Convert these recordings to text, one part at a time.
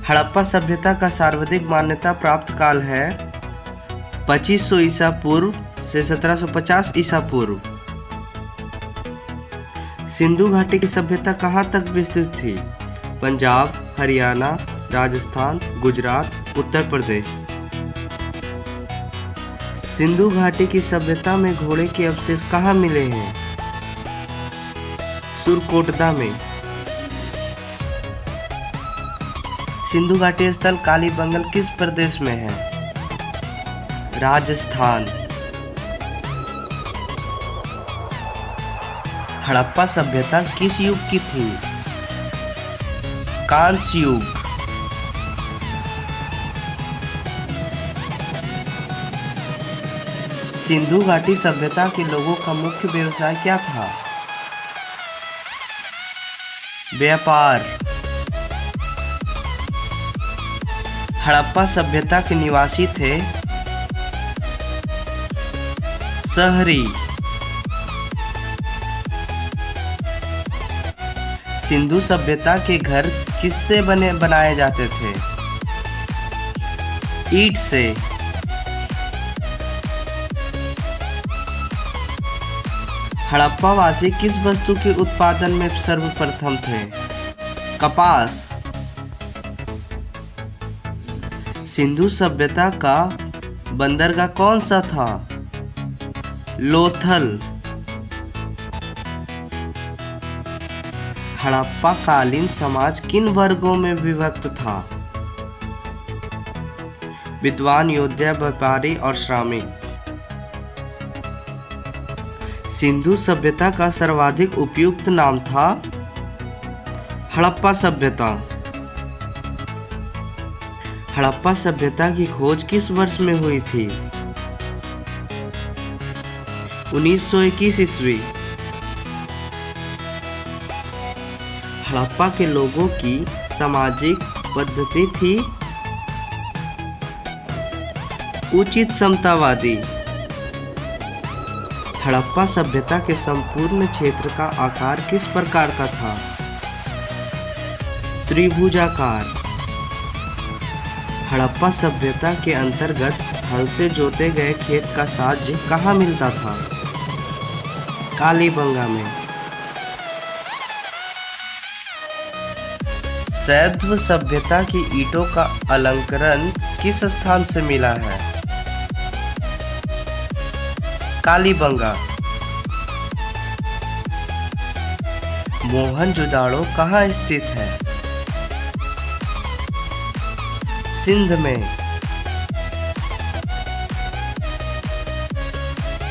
हड़प्पा सभ्यता का सर्वाधिक मान्यता प्राप्त काल है 2500 ईसा पूर्व से 1750 ईसा पूर्व। सिंधु घाटी की सभ्यता कहाँ तक विस्तृत थी? पंजाब, हरियाणा, राजस्थान, गुजरात, उत्तर प्रदेश। सिंधु घाटी की सभ्यता में घोड़े के अवशेष कहाँ मिले हैं? सुरकोटदा में। सिंधु घाटी स्थल कालीबंगन किस प्रदेश में है? राजस्थान। हड़प्पा सभ्यता किस युग की थी? कांस्य युग। सिंधु घाटी सभ्यता के लोगों का मुख्य व्यवसाय क्या था? व्यापार। हड़प्पा सभ्यता के निवासी थे शहरी। सिंधु सभ्यता के घर किससे बनाए जाते थे? ईंट से। हड़प्पा वासी किस वस्तु के उत्पादन में सर्वप्रथम थे? कपास। सिंधु सभ्यता का बंदरगाह कौन सा था? लोथल। हड़प्पा कालीन समाज किन वर्गों में विभक्त था? विद्वान, योद्धा, व्यापारी और श्रमिक। सिंधु सभ्यता का सर्वाधिक उपयुक्त नाम था हड़प्पा सभ्यता। हड़प्पा सभ्यता की खोज किस वर्ष में हुई थी? 1921 ईस्वी। हड़प्पा के लोगों की सामाजिक पद्धति थी उचित समतावादी। हड़प्पा सभ्यता के संपूर्ण क्षेत्र का आकार किस प्रकार का था? त्रिभुजाकार। हड़प्पा सभ्यता के अंतर्गत हल से जोते गए खेत का साज कहाँ मिलता था? कालीबंगा में। सैंधव सभ्यता की ईंटों का अलंकरण किस स्थान से मिला है? कालीबंगा। मोहनजोदाड़ो कहाँ स्थित है? सिंध में।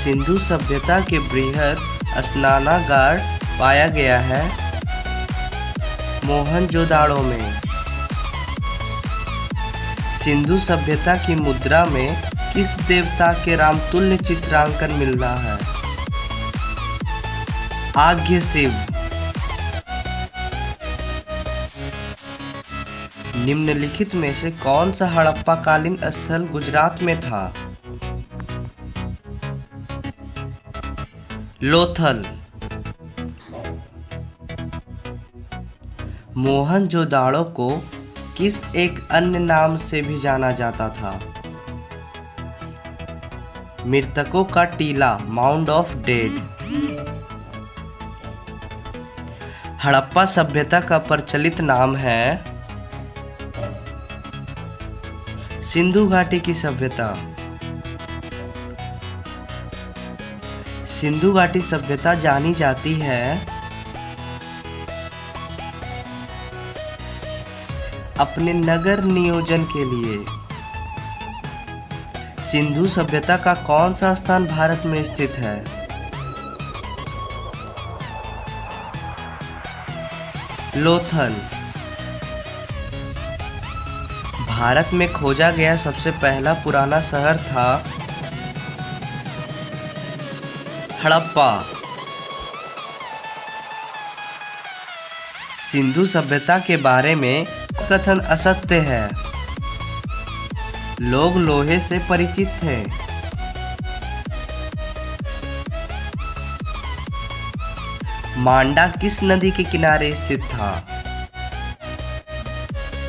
सिंधु सभ्यता के बृहद स्नानागार पाया गया है मोहनजोदाड़ो में। सिंधु सभ्यता की मुद्रा में किस देवता के रामतुल्य चित्रांकन मिल रहा है? आज्ञ शिव। निम्नलिखित में से कौन सा हड़प्पा कालीन स्थल गुजरात में था? लोथल। मोहनजोदाड़ो को किस एक अन्य नाम से भी जाना जाता था? मृतकों का टीला, माउंड ऑफ डेड। हड़प्पा सभ्यता का प्रचलित नाम है सिंधु घाटी की सभ्यता। सिंधु घाटी सभ्यता जानी जाती है अपने नगर नियोजन के लिए। सिंधु सभ्यता का कौन सा स्थान भारत में स्थित है? लोथल। भारत में खोजा गया सबसे पहला पुराना शहर था हड़प्पा। सिंधु सभ्यता के बारे में कथन असत्य है। लोग लोहे से परिचित थे। मांडा किस नदी के किनारे स्थित था?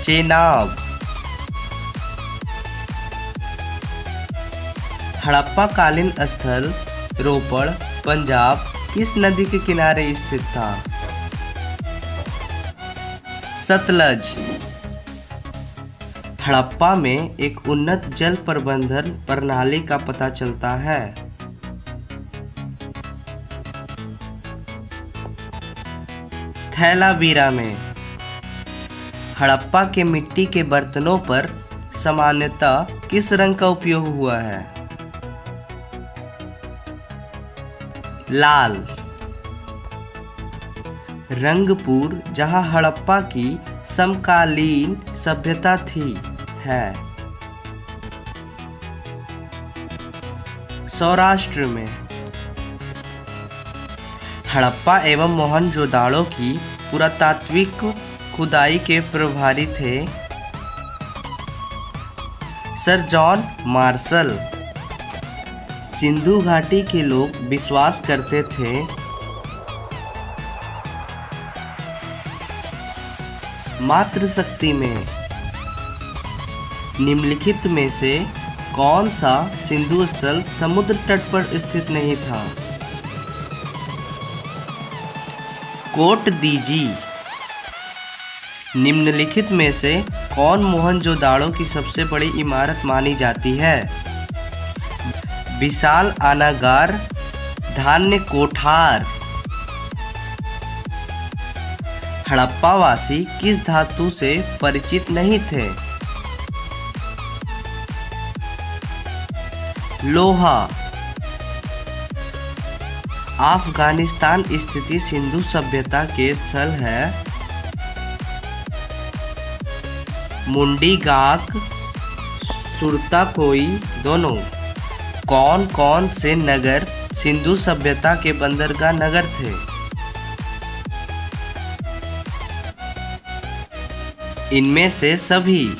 चेनाब। हड़प्पा कालीन स्थल रोपड़, पंजाब किस नदी के किनारे स्थित था? सतलज। हड़प्पा में एक उन्नत जल प्रबंधन प्रणाली का पता चलता है। थैलावीरा में। हड़प्पा के मिट्टी के बर्तनों पर सामान्यतः किस रंग का उपयोग हुआ है? लाल। रंगपुर, जहां हड़प्पा की समकालीन सभ्यता थी, है सौराष्ट्र में। हड़प्पा एवं मोहनजोदाड़ो की पुरातात्विक खुदाई के प्रभारी थे सर जॉन मार्शल। सिंधु घाटी के लोग विश्वास करते थे मातृशक्ति में। निम्नलिखित में से कौन सा सिंधु स्थल समुद्र तट पर स्थित नहीं था? कोट दीजी। निम्नलिखित में से कौन मोहनजोदाड़ो की सबसे बड़ी इमारत मानी जाती है? विशाल अनागार, धान्य कोठार। हड़प्पावासी किस धातु से परिचित नहीं थे? लोहा। अफगानिस्तान स्थित सिंधु सभ्यता के स्थल है मुंडी गाक, सुरताकोई दोनों। कौन कौन से नगर सिंधु सभ्यता के बंदरगाह नगर थे? इनमें से सभी।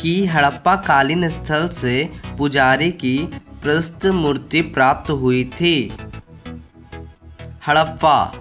की हड़प्पा कालीन स्थल से पुजारी की प्रस्तुत मूर्ति प्राप्त हुई थी? हड़प्पा।